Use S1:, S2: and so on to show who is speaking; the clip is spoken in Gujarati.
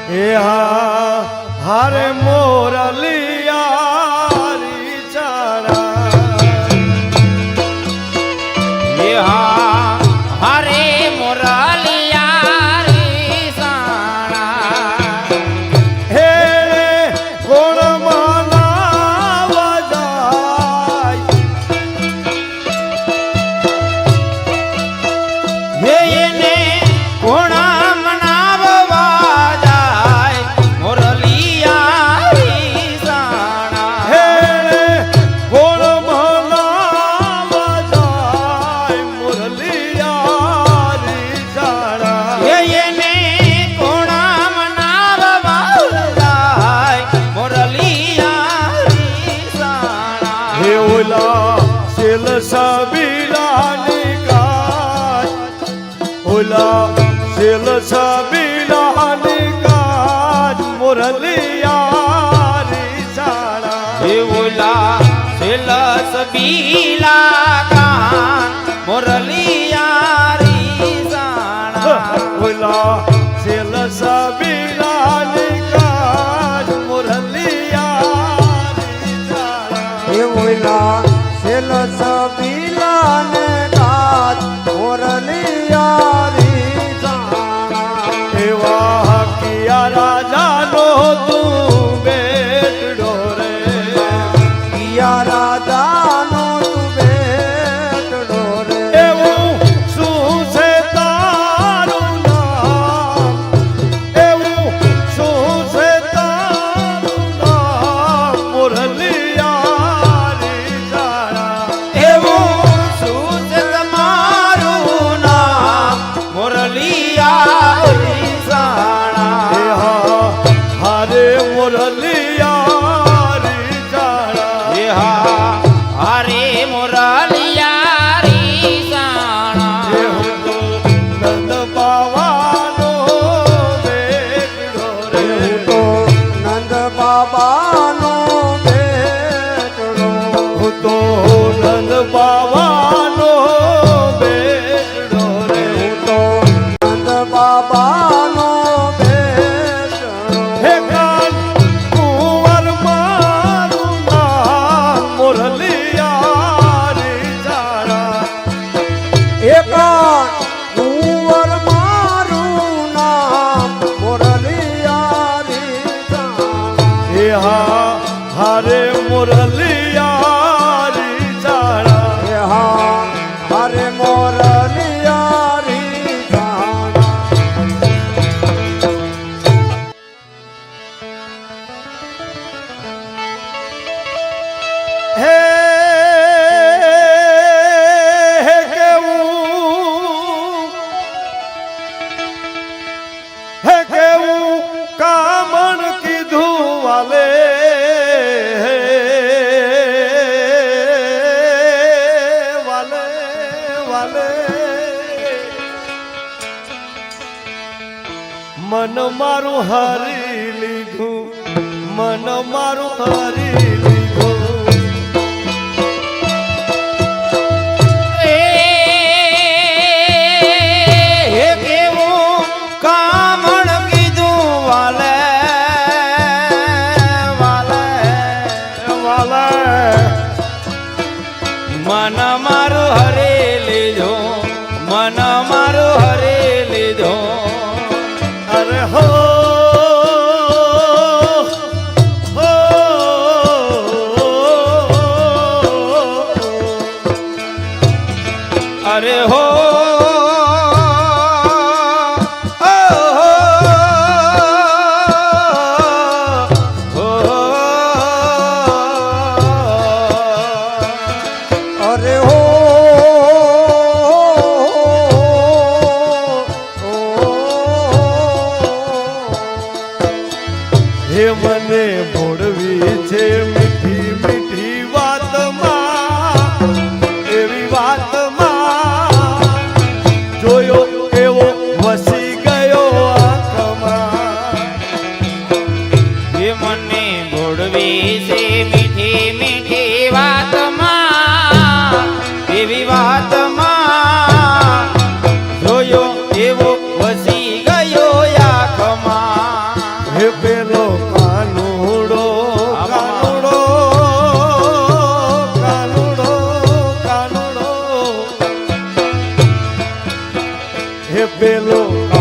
S1: એ હારે મોરલિયારી ચારા
S2: એ હારે મોરલિયારી સાણા
S1: હે કોણ મનાવા જાય
S2: હે એને કોણ
S1: સબીલાની કાજ ઓલા સેલ સબીલાની કાજ મોરલિયારી સાડા
S2: હે ઓલા સેલ સબીલા કાન મોરલિયારી સાડા
S1: ઓલા સેલ સબીલાની કાજ મોરલિયારી સાડા
S3: હે ઓલા સેલ સબીલાને કાજ મોરલિયારી સાણા
S1: એવા કિયા રાજાનો તું બેટડો રે
S3: કિયા રાજાનો તું બેટડો રે
S1: એવું શું છે તારું નામ એવું શું છે તારું નામ મોરલિયારી સાડા
S2: મોરલિયારી સાણા
S1: હારે મોરલિયારી સાડા
S2: હારે મોરલિયારી સાણા
S1: હું તો નંદ બાવાનો બેટડો રે
S3: હું તો નંદ બાબાનો બેટડો
S1: હું તો નંદ બાવાનો બેટડો રે
S3: હું તો નંદ બાબાનો બેટડો
S1: હે કાન કુંવર મારું નામ મોરલિયારી સાડા
S3: એકાંત કુંવર મારું નામ મોરલિયારી સાણા
S1: એ હારે મોરલિયારી સાડા
S3: હે હારે મોરલિયારી સાણા
S1: હે કેવું કામણ કીધું વાલે વાલે વાલે મન મારું હારી લીધું મન મારું હારી લીધું
S2: હે કેવું કામણ કીધું વાલે વાલે
S1: વાલે
S2: મન મારું હરે લીધો મન મારું હરે લીધો
S1: અરે હો હો
S2: અરે હો
S3: અરે હો
S1: હે મને ભોળવી છે મીઠી મીઠી વાતમાં એવી વાતમાં જોયો એવો વસી ગયો આંખમાં
S2: હે મને ભોળવી છે મીઠી મીઠી વાતમાં એવી વાતમાં જોયો એવો વસી ગયો આંખમાં
S1: પેલો